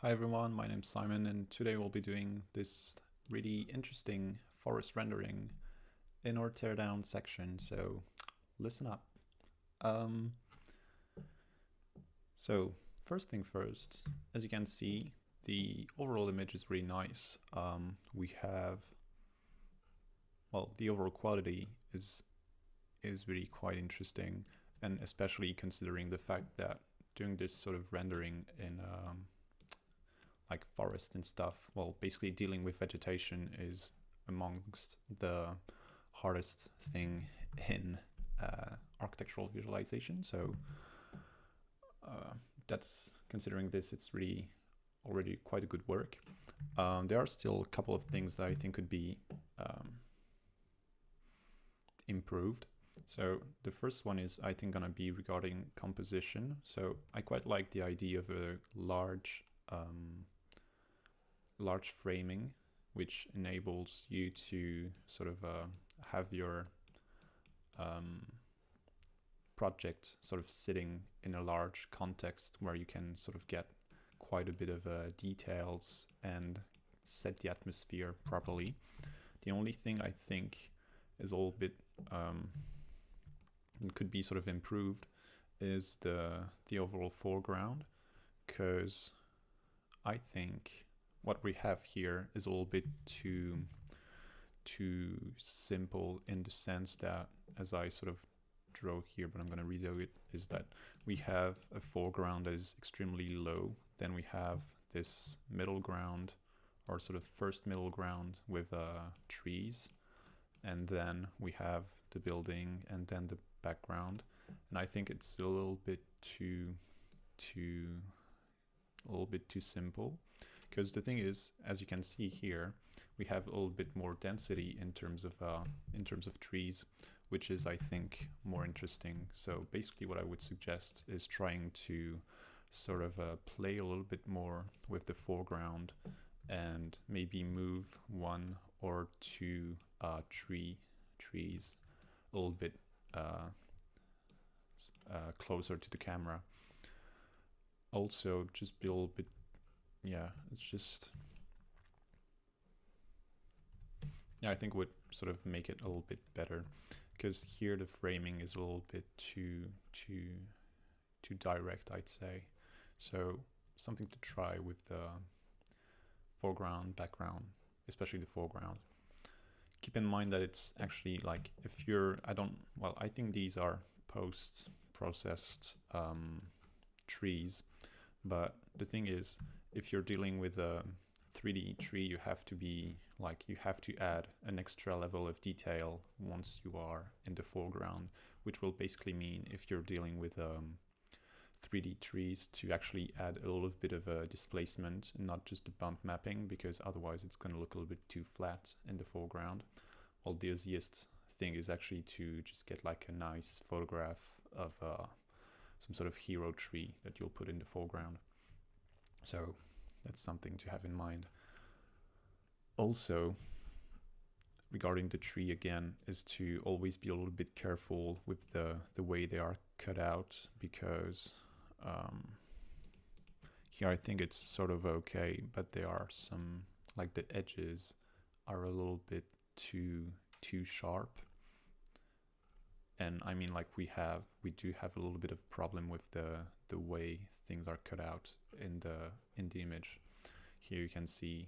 Hi everyone, my name's Simon and today we'll be doing this really interesting forest rendering in our teardown section, so listen up. So first thing first, as you can see, the overall image is really nice. We have, well, the overall quality is really quite interesting, and especially considering the fact that doing this sort of rendering in like forest and stuff, well, basically dealing with vegetation is amongst the hardest thing in architectural visualization. So that's, considering this, it's really already quite a good work. There are still a couple of things that I think could be improved. So the first one is, I think, gonna be regarding composition. So I quite like the idea of a large framing, which enables you to sort of have your project sort of sitting in a large context where you can sort of get quite a bit of details and set the atmosphere properly. The only thing I think is a little bit could be sort of improved is the overall foreground, because I think what we have here is a little bit too simple, in the sense that, as I sort of draw here, but I'm going to redo it, is that we have a foreground that is extremely low, then we have this middle ground, or sort of first middle ground with trees, and then we have the building and then the background. And I think it's a little bit too simple, because the thing is, as you can see here, we have a little bit more density in terms of trees, which is, I think, more interesting. So basically what I would suggest is trying to sort of play a little bit more with the foreground, and maybe move one or two trees a little bit closer to the camera. Also, just be a little bit, yeah, it's just, yeah, I think would sort of make it a little bit better, because here the framing is a little bit too direct, I'd say. So something to try with the foreground, background, especially the foreground. Keep in mind that it's actually like, if you're, I think these are post-processed trees, but the thing is, if you're dealing with a 3D tree, you have to add an extra level of detail once you are in the foreground, which will basically mean, if you're dealing with 3D trees, to actually add a little bit of a displacement, not just the bump mapping, because otherwise it's going to look a little bit too flat in the foreground. Well, the easiest thing is actually to just get like a nice photograph of some sort of hero tree that you'll put in the foreground. So that's something to have in mind. Also, regarding the tree again, is to always be a little bit careful with the way they are cut out, because here I think it's sort of okay, but there are some, like, the edges are a little bit too sharp. And I mean, like, we do have a little bit of problem with the way things are cut out in the image. Here you can see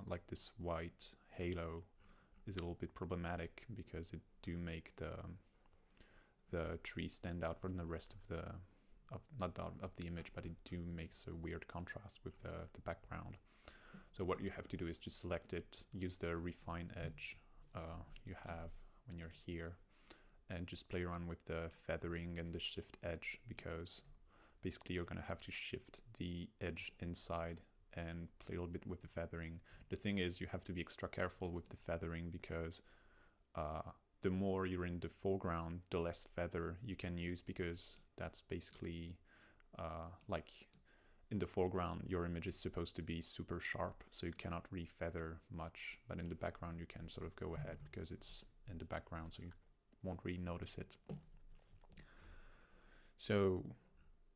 like this white halo is a little bit problematic, because it do make the tree stand out from the rest of the image, but it do makes a weird contrast with the background. So what you have to do is just select it, use the refine edge you have when you're here, and just play around with the feathering and the shift edge, because basically you're going to have to shift the edge inside and play a little bit with the feathering. The thing is, you have to be extra careful with the feathering, because the more you're in the foreground, the less feather you can use, because that's basically like, in the foreground your image is supposed to be super sharp, so you cannot refeather much, but in the background you can sort of go ahead, because it's in the background, so you won't really notice it. So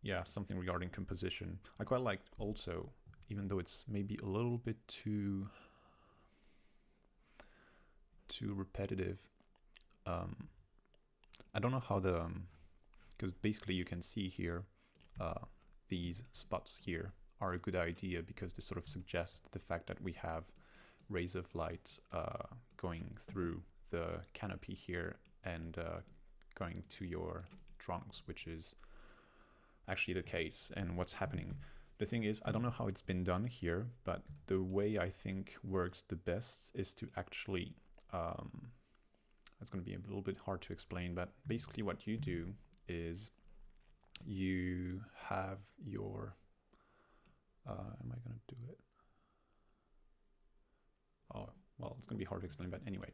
yeah, something regarding composition. I quite like also, even though it's maybe a little bit too repetitive, I don't know how the, because basically you can see here, these spots here are a good idea because they sort of suggest the fact that we have rays of light going through the canopy here and going to your trunks, which is actually the case and what's happening. The thing is, I don't know how it's been done here, but the way I think works the best is to actually, it's going to be a little bit hard to explain, but basically what you do is you have your, am I going to do it? Oh, well, it's going to be hard to explain, but anyway,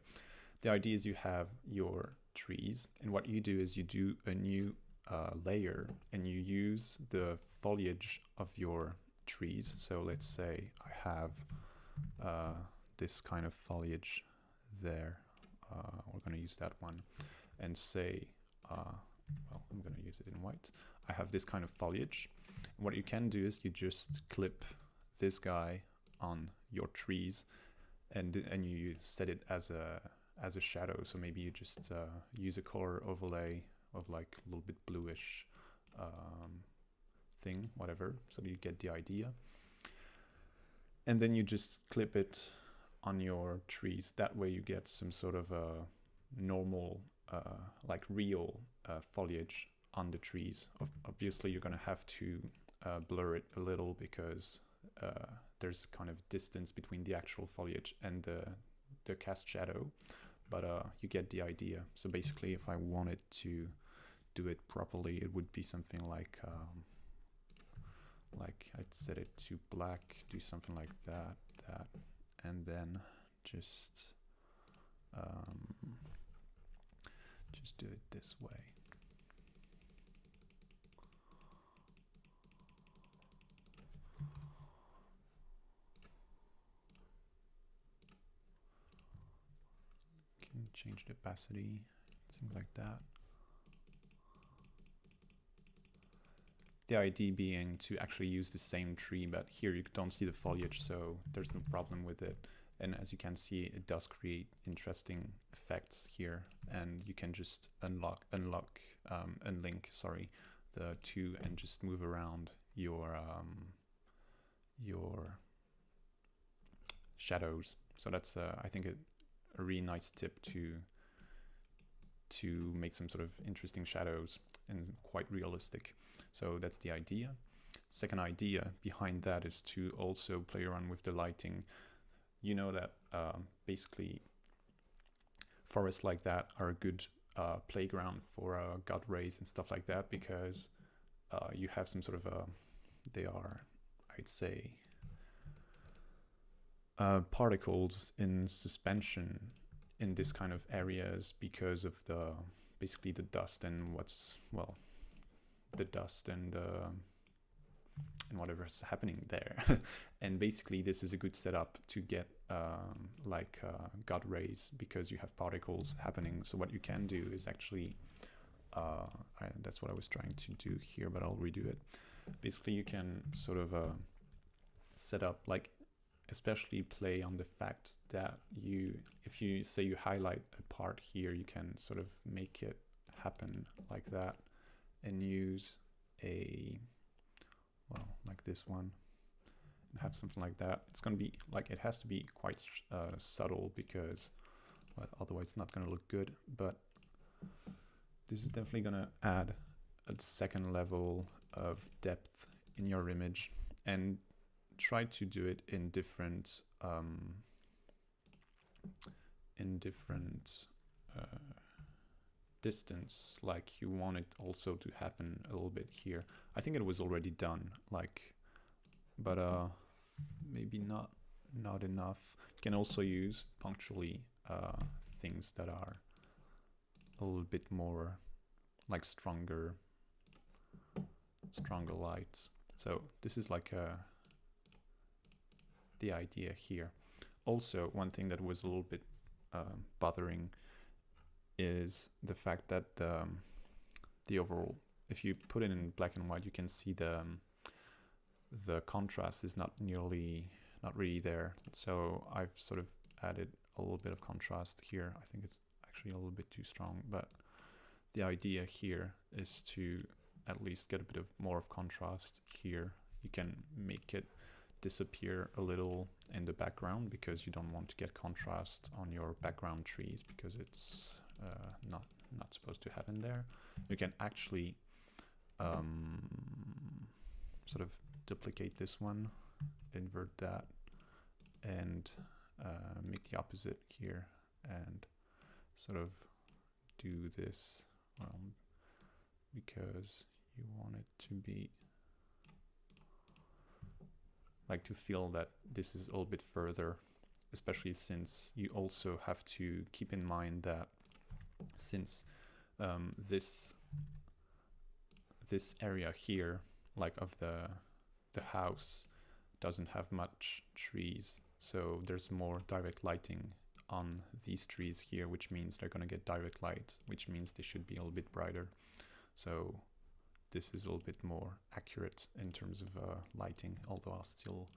the idea is you have your trees, and what you do is you do a new layer and you use the foliage of your trees. So let's say I have this kind of foliage there. We're going to use that one and say, well, I'm going to use it in white. I have this kind of foliage. And what you can do is you just clip this guy on your trees and you set it as a shadow. So maybe you just use a color overlay of like a little bit bluish thing, whatever, so you get the idea. And then you just clip it on your trees. That way you get some sort of a normal, like real foliage on the trees. Obviously you're going to have to blur it a little because there's kind of distance between the actual foliage and the cast shadow, but you get the idea. So basically if I wanted to do it properly, it would be something like I'd set it to black, do something like that, and then just do it this way. Can change the opacity, things like that. The idea being to actually use the same tree, but here you don't see the foliage, so there's no problem with it. And as you can see, it does create interesting effects here, and you can just unlink the two and just move around your shadows. So that's I think a really nice tip to make some sort of interesting shadows and quite realistic. So that's the idea. Second idea behind that is to also play around with the lighting. You know that basically forests like that are a good playground for God rays and stuff like that, because you have some sort of they are, I'd say, particles in suspension in this kind of areas because of basically the dust and the dust and whatever's happening there. And basically this is a good setup to get God rays, because you have particles happening. So what you can do is actually that's what I was trying to do here, but I'll redo it. Basically you can sort of set up, like, especially play on the fact that if you say you highlight a part here, you can sort of make it happen like that and use like this one and have something like that. It's going to be like, it has to be quite subtle, because otherwise it's not going to look good, but this is definitely going to add a second level of depth in your image. And try to do it in different distance, like you want it also to happen a little bit here. I think it was already done, but maybe not enough. You can also use punctually things that are a little bit more like stronger lights. So this is like the idea here. Also, one thing that was a little bit bothering is the fact that the overall, if you put it in black and white, you can see the contrast is not really there. So I've sort of added a little bit of contrast here. I think it's actually a little bit too strong, but the idea here is to at least get a bit of more of contrast here. You can make it disappear a little in the background because you don't want to get contrast on your background trees because it's not supposed to happen there. You can actually sort of duplicate this one, invert that, and make the opposite here and sort of do this because you want it to be like to feel that this is a little bit further, especially since you also have to keep in mind that since this area here, like of the house, doesn't have much trees, so there's more direct lighting on these trees here, which means they're going to get direct light, which means they should be a little bit brighter. So this is a little bit more accurate in terms of lighting, although I'll still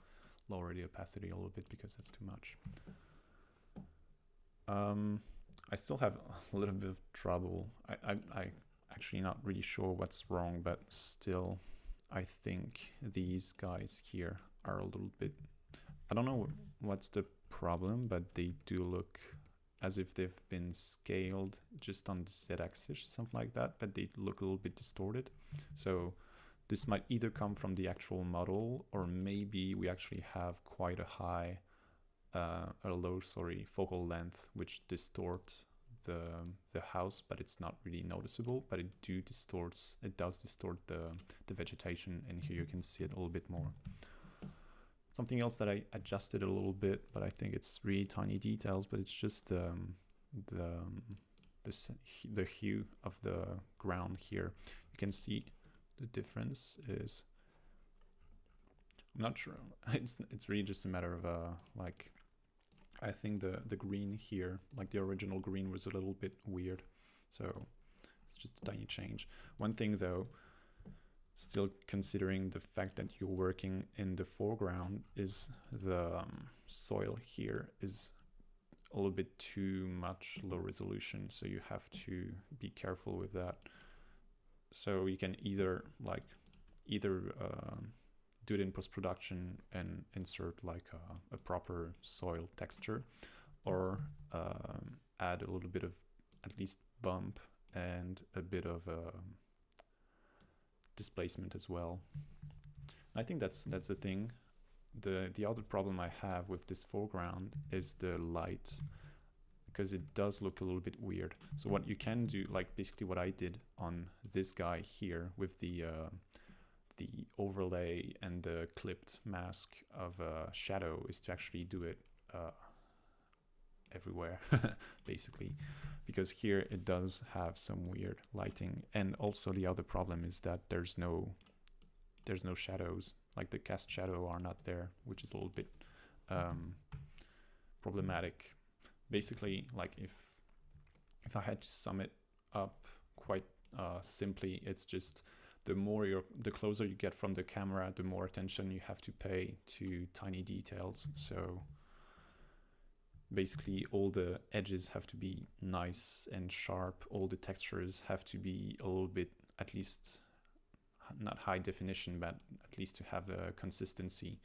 lower the opacity a little bit because that's too much. I still have a little bit of trouble. I actually not really sure what's wrong, but still I think these guys here are a little bit, I don't know what's the problem, but they do look as if they've been scaled just on the z-axis, something like that, but they look a little bit distorted. So this might either come from the actual model, or maybe we actually have quite a high, focal length, which distort the house, but it's not really noticeable, but it does distort the vegetation, and here you can see it a little bit more. Something else that I adjusted a little bit, but I think it's really tiny details, but it's just the hue of the ground here. You can see the difference is, I'm not sure, it's really just a matter of like, I think the green here, like the original green, was a little bit weird, so it's just a tiny change. One thing though, still considering the fact that you're working in the foreground, is the soil here is a little bit too much low resolution, so you have to be careful with that. So you can either do it in post-production and insert like a proper soil texture, or add a little bit of at least bump and a bit of displacement as well. I think that's the thing. The other problem I have with this foreground is the light, because it does look a little bit weird. So what you can do, like basically what I did on this guy here with the overlay and the clipped mask of shadow, is to actually do it everywhere basically, because here it does have some weird lighting. And also the other problem is that there's no shadows, like the cast shadow are not there, which is a little bit problematic. Basically, like if I had to sum it up quite simply, it's just the closer you get from the camera, the more attention you have to pay to tiny details. So basically all the edges have to be nice and sharp, all the textures have to be a little bit, at least not high definition, but at least to have a consistency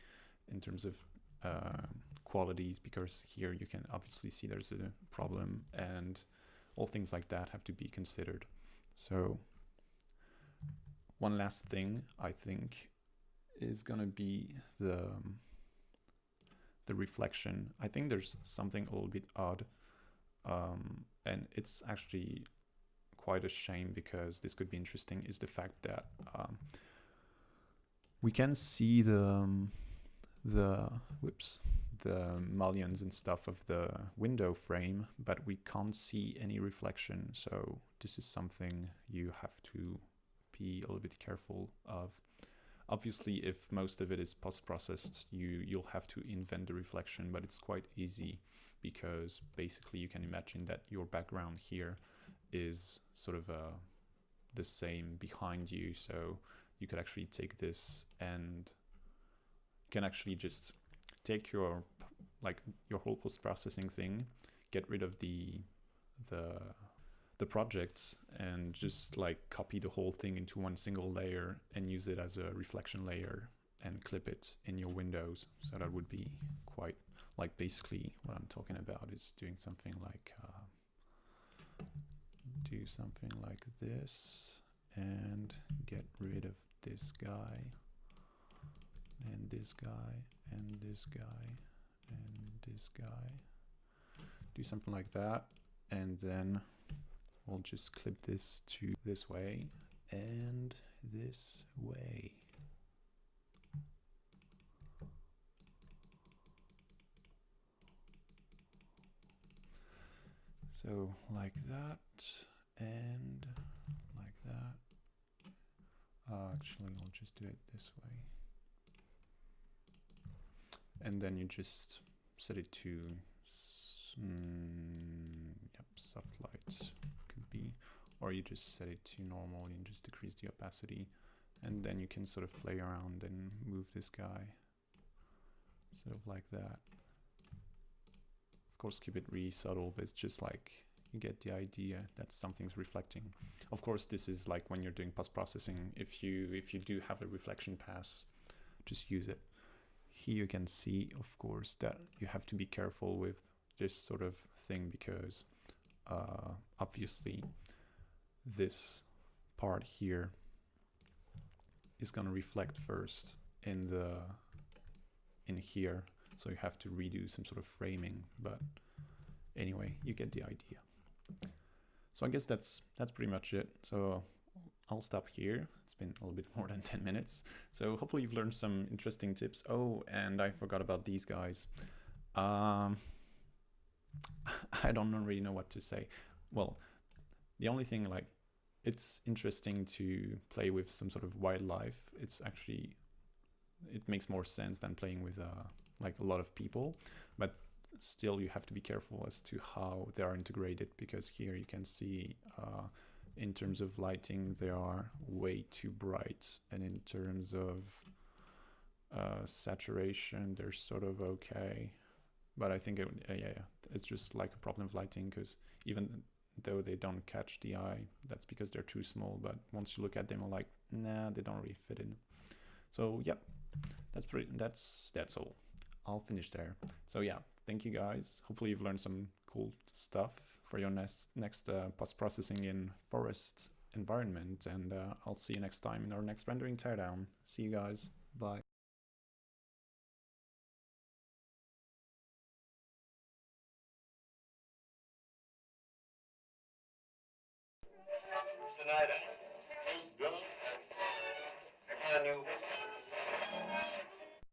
in terms of qualities, because here you can obviously see there's a problem, and all things like that have to be considered. So one last thing I think is gonna be the reflection. I think there's something a little bit odd, and it's actually quite a shame, because this could be interesting, is the fact that we can see the mullions and stuff of the window frame, but we can't see any reflection. So this is something you have to be a little bit careful of. Obviously, if most of it is post-processed, you'll have to invent the reflection, but it's quite easy, because basically you can imagine that your background here is sort of the same behind you. So you could actually take this and you can actually just take your whole post-processing thing, get rid of the projects, and just like copy the whole thing into one single layer and use it as a reflection layer and clip it in your windows. So that would be quite like, basically what I'm talking about is doing something like this and get rid of this guy and this guy and this guy and this guy, do something like that, and then we'll just clip this to this way and this way. So like that and like that. Actually, I'll just do it this way. And then you just set it to yep, soft light could be, or you just set it to normal and just decrease the opacity, and then you can sort of play around and move this guy sort of like that. Of course, keep it really subtle, but it's just like you get the idea that something's reflecting. Of course, this is like when you're doing post-processing. If you do have a reflection pass, just use it. Here you can see, of course, that you have to be careful with this sort of thing, because obviously this part here is going to reflect first in here, so you have to redo some sort of framing, but anyway, you get the idea. So I guess that's pretty much it. So I'll stop here. It's been a little bit more than 10 minutes. So hopefully you've learned some interesting tips. Oh, and I forgot about these guys. I don't really know what to say. Well, the only thing, like, it's interesting to play with some sort of wildlife. It's actually, it makes more sense than playing with like a lot of people, but still you have to be careful as to how they are integrated, because here you can see in terms of lighting they are way too bright, and in terms of saturation they're sort of okay, but I think it's just like a problem of lighting, because even though they don't catch the eye, that's because they're too small, but once you look at them you're like, nah, they don't really fit in. So yep, that's all. I'll finish there. So yeah, thank you guys. Hopefully you've learned some cool stuff for your next post-processing in forest environment, and I'll see you next time in our next rendering teardown. See you guys. Bye. Tonight,